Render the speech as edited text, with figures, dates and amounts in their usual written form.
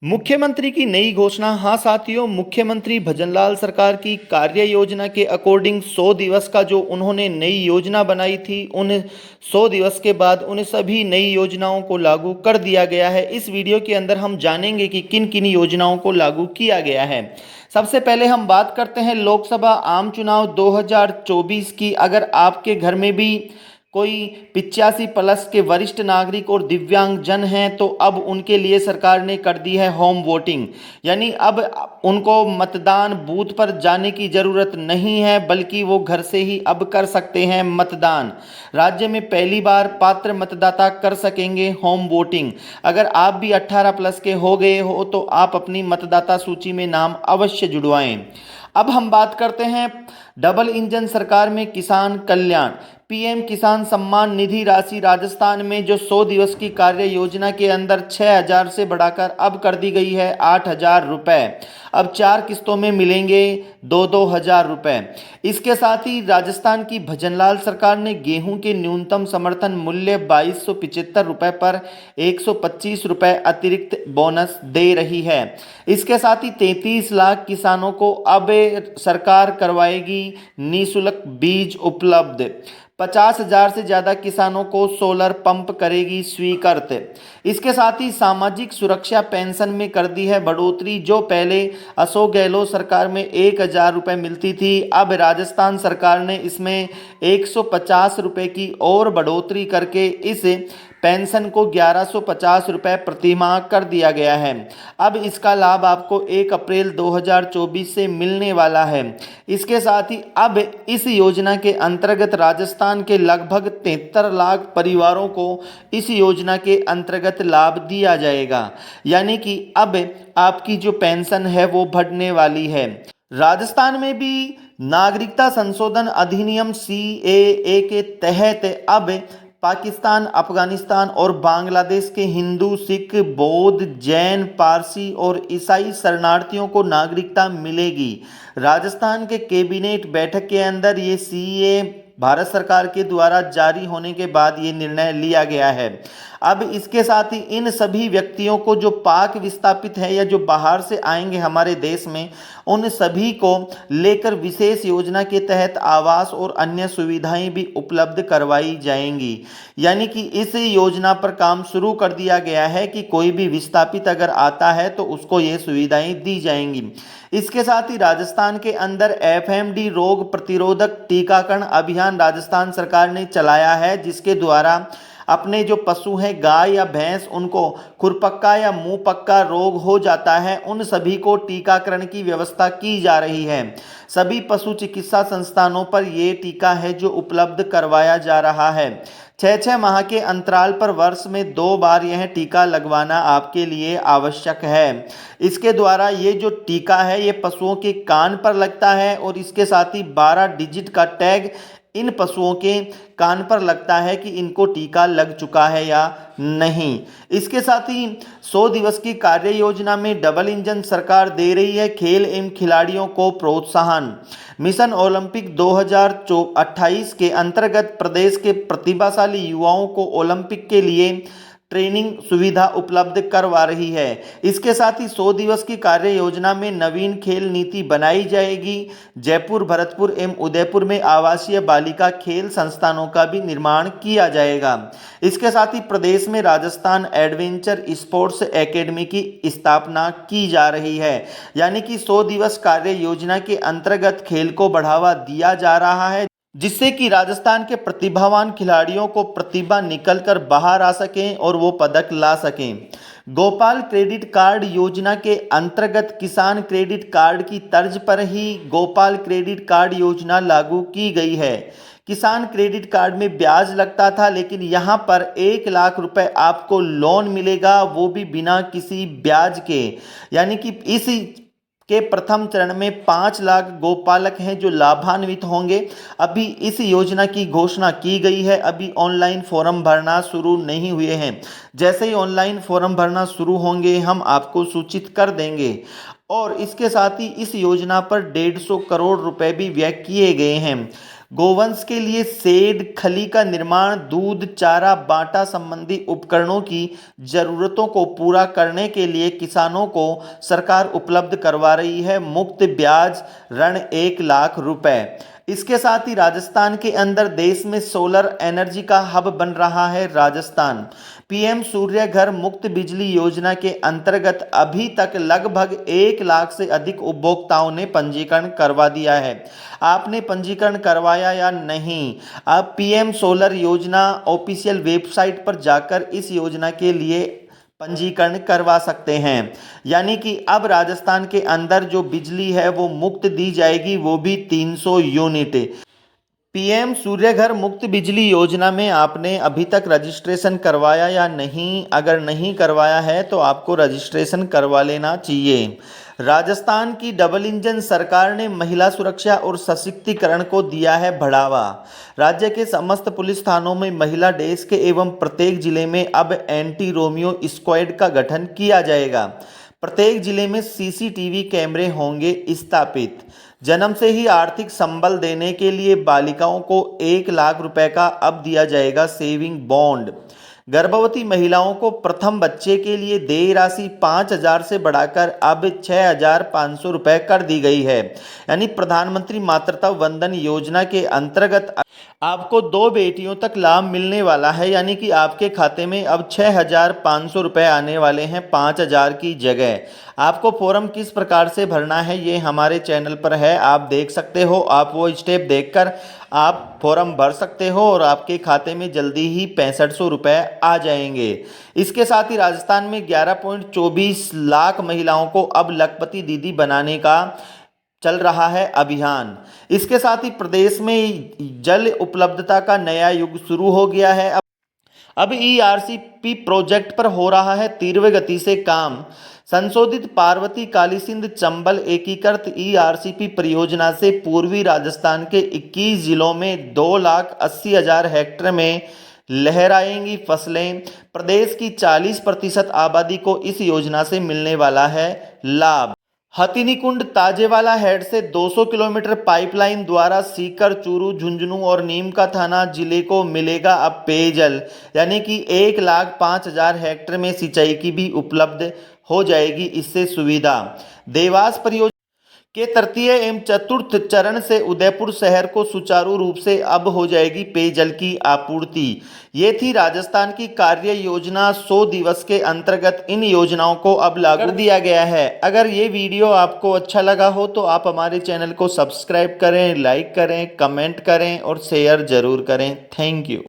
मुख्यमंत्री की नई घोषणा। हाँ साथियों, मुख्यमंत्री भजनलाल सरकार की कार्य योजना के अकॉर्डिंग 100 दिवस का जो उन्होंने नई योजना बनाई थी, उन 100 दिवस के बाद उन सभी नई योजनाओं को लागू कर दिया गया है। इस वीडियो के अंदर हम जानेंगे कि किन किन योजनाओं को लागू किया गया है। सबसे पहले हम बात करते हैं लोकसभा आम चुनाव 2024 की। अगर आपके घर में भी कोई 85 प्लस के वरिष्ठ नागरिक और दिव्यांग जन हैं तो अब उनके लिए सरकार ने कर दी है होम वोटिंग। यानी अब उनको मतदान बूथ पर जाने की ज़रूरत नहीं है, बल्कि वो घर से ही अब कर सकते हैं मतदान। राज्य में पहली बार पात्र मतदाता कर सकेंगे होम वोटिंग। अगर आप भी 18 प्लस के हो गए हो तो आप अपनी मतदाता सूची में नाम अवश्य जुड़वाएं। अब हम बात करते हैं डबल इंजन सरकार में किसान कल्याण। पीएम किसान सम्मान निधि राशि राजस्थान में जो 100 दिवस की कार्य योजना के अंदर 6,000 से बढ़ाकर अब कर दी गई है 8,000 रुपये। अब 4 किस्तों में मिलेंगे 2-2 हज़ार रुपये। इसके साथ ही राजस्थान की भजनलाल सरकार ने गेहूं के न्यूनतम समर्थन मूल्य 2275 रुपये पर 125 रुपये अतिरिक्त बोनस दे रही है। इसके साथ ही 33 लाख किसानों को अब सरकार करवाएगी निःशुल्क बीज उपलब्ध। 50,000 से ज़्यादा किसानों को सोलर पंप करेगी स्वीकृत। इसके साथ ही सामाजिक सुरक्षा पेंशन में कर दी है बढ़ोतरी। जो पहले अशोक गहलोत सरकार में 1,000 रुपये मिलती थी, अब राजस्थान सरकार ने इसमें 150 रुपये की और बढ़ोतरी करके इस पेंशन को 1,150 रुपये प्रति माह कर दिया गया है। अब इसका लाभ आपको 1 अप्रैल 2024 से मिलने वाला है। इसके साथ ही अब इस योजना के अंतर्गत राजस्थान के लगभग 73 लाख परिवारों को इस योजना के अंतर्गत लाभ दिया जाएगा। यानी कि अब आपकी जो पेंशन है वो बढ़ने वाली है। राजस्थान में भी नागरिकता संशोधन अधिनियम CAA के तहत अब पाकिस्तान, अफगानिस्तान और बांग्लादेश के हिंदू, सिख, बौद्ध, जैन, पारसी और ईसाई शरणार्थियों को नागरिकता मिलेगी। राजस्थान के कैबिनेट बैठक के अंदर ये CAA भारत सरकार के द्वारा जारी होने के बाद ये निर्णय लिया गया है। अब इसके साथ ही इन सभी व्यक्तियों को जो पाक विस्थापित है या जो बाहर से आएंगे हमारे देश में, उन सभी को लेकर विशेष योजना के तहत आवास और अन्य सुविधाएं भी उपलब्ध करवाई जाएंगी। यानी कि इस योजना पर काम शुरू कर दिया गया है कि कोई भी विस्थापित अगर आता है तो उसको ये सुविधाएं दी जाएंगी। इसके साथ ही राजस्थान के अंदर FMD रोग प्रतिरोधक टीकाकरण अभियान राजस्थान सरकार ने चलाया है, जिसके द्वारा अपने जो पशु हैं, गाय या भैंस, उनको खुरपक्का या मुंह पक्का रोग हो जाता है, उन सभी को टीकाकरण की व्यवस्था की जा रही है। सभी पशु चिकित्सा संस्थानों पर ये टीका है जो उपलब्ध करवाया जा रहा है। 6-6 माह के अंतराल पर वर्ष में 2 बार यह टीका लगवाना आपके लिए आवश्यक है। इसके द्वारा ये जो टीका है ये पशुओं के कान पर लगता है और इसके साथ ही 12 डिजिट का टैग इन पशुओं के कान पर लगता है कि इनको टीका लग चुका है या नहीं। इसके साथ ही 100 दिवस की कार्य योजना में डबल इंजन सरकार दे रही है खेल एवं खिलाड़ियों को प्रोत्साहन। मिशन ओलंपिक 2028 के अंतर्गत प्रदेश के प्रतिभाशाली युवाओं को ओलंपिक के लिए ट्रेनिंग सुविधा उपलब्ध करवा रही है। इसके साथ ही 100 दिवस की कार्य योजना में नवीन खेल नीति बनाई जाएगी। जयपुर, भरतपुर एवं उदयपुर में आवासीय बालिका खेल संस्थानों का भी निर्माण किया जाएगा। इसके साथ ही प्रदेश में राजस्थान एडवेंचर स्पोर्ट्स एकेडमी की स्थापना की जा रही है। यानी कि 100 दिवस कार्य योजना के अंतर्गत खेल को बढ़ावा दिया जा रहा है, जिससे कि राजस्थान के प्रतिभावान खिलाड़ियों को प्रतिभा निकलकर बाहर आ सकें और वो पदक ला सकें। गोपाल क्रेडिट कार्ड योजना के अंतर्गत किसान क्रेडिट कार्ड की तर्ज पर ही गोपाल क्रेडिट कार्ड योजना लागू की गई है। किसान क्रेडिट कार्ड में ब्याज लगता था, लेकिन यहाँ पर 1 लाख रुपए आपको लोन मिलेगा, वो भी बिना किसी ब्याज के। यानी कि इस के प्रथम चरण में 5 लाख गोपालक हैं जो लाभान्वित होंगे। अभी इस योजना की घोषणा की गई है, अभी ऑनलाइन फॉर्म भरना शुरू नहीं हुए हैं। जैसे ही ऑनलाइन फॉर्म भरना शुरू होंगे हम आपको सूचित कर देंगे। और इसके साथ ही इस योजना पर 150 करोड़ रुपए भी व्यय किए गए हैं। गोवंश के लिए शेड, खली का निर्माण, दूध, चारा, बांटा संबंधी उपकरणों की जरूरतों को पूरा करने के लिए किसानों को सरकार उपलब्ध करवा रही है मुफ्त ब्याज ऋण 1 लाख रुपए। इसके साथ ही राजस्थान के अंदर देश में सोलर एनर्जी का हब बन रहा है राजस्थान। पीएम सूर्य घर मुफ्त बिजली योजना के अंतर्गत अभी तक लगभग 1 लाख से अधिक उपभोक्ताओं ने पंजीकरण करवा दिया है। आपने पंजीकरण करवाया या नहीं? आप पीएम सोलर योजना ऑफिशियल वेबसाइट पर जाकर इस योजना के लिए पंजीकरण करवा सकते हैं। यानी कि अब राजस्थान के अंदर जो बिजली है वो मुफ्त दी जाएगी, वो भी 300 यूनिट। पीएम सूर्य घर मुफ्त बिजली योजना में आपने अभी तक रजिस्ट्रेशन करवाया या नहीं? अगर नहीं करवाया है तो आपको रजिस्ट्रेशन करवा लेना चाहिए। राजस्थान की डबल इंजन सरकार ने महिला सुरक्षा और सशक्तिकरण को दिया है बढ़ावा। राज्य के समस्त पुलिस थानों में महिला डेस्क एवं प्रत्येक जिले में अब एंटी रोमियो स्क्वाड का गठन किया जाएगा। प्रत्येक जिले में सीसीटीवी कैमरे होंगे स्थापित। जन्म से ही आर्थिक संबल देने के लिए बालिकाओं को 1 लाख रुपए का अब दिया जाएगा सेविंग बॉन्ड। गर्भवती महिलाओं को प्रथम बच्चे के लिए देय राशि 5,000 से बढ़ाकर अब 6,500 रुपए कर दी गई है। यानी प्रधानमंत्री मातृत्व वंदन योजना के अंतर्गत आपको 2 बेटियों तक लाभ मिलने वाला है। यानी कि आपके खाते में अब 6,500 रुपए आने वाले हैं 5,000 की जगह। आपको फॉर्म किस प्रकार से भरना है ये हमारे चैनल पर है, आप देख सकते हो। आप वो स्टेप देखकर आप फॉर्म भर सकते हो और आपके खाते में जल्दी ही 6500 रुपए आ जाएंगे। इसके साथ ही राजस्थान में 11.24 लाख महिलाओं को अब लखपति दीदी बनाने का चल रहा है अभियान। इसके साथ ही प्रदेश में जल उपलब्धता का नया युग शुरू हो गया है। अब ईआरसीपी प्रोजेक्ट पर हो रहा है तीव्र गति से काम। संशोधित पार्वती कालीसिंध चंबल एकीकृत ईआरसीपी परियोजना से पूर्वी राजस्थान के 21 जिलों में 2,80,000 हेक्टेयर में लहराएंगी फसलें। प्रदेश की 40% आबादी को इस योजना से मिलने वाला है लाभ। हथिनीकुंड ताजेवाला हेड से 200 किलोमीटर पाइपलाइन द्वारा सीकर, चूरू, झुंझुनू और नीमका थाना जिले को मिलेगा अब पेयजल। यानी कि 1,05,000 हेक्टेयर में सिंचाई की भी उपलब्ध हो जाएगी इससे सुविधा। देवास परियोजना के तृतीय एवं चतुर्थ चरण से उदयपुर शहर को सुचारू रूप से अब हो जाएगी पेयजल की आपूर्ति। ये थी राजस्थान की कार्य योजना 100 दिवस के अंतर्गत इन योजनाओं को अब लागू दिया गया है। अगर ये वीडियो आपको अच्छा लगा हो तो आप हमारे चैनल को सब्सक्राइब करें, लाइक करें, कमेंट करें और शेयर जरूर करें। Thank you.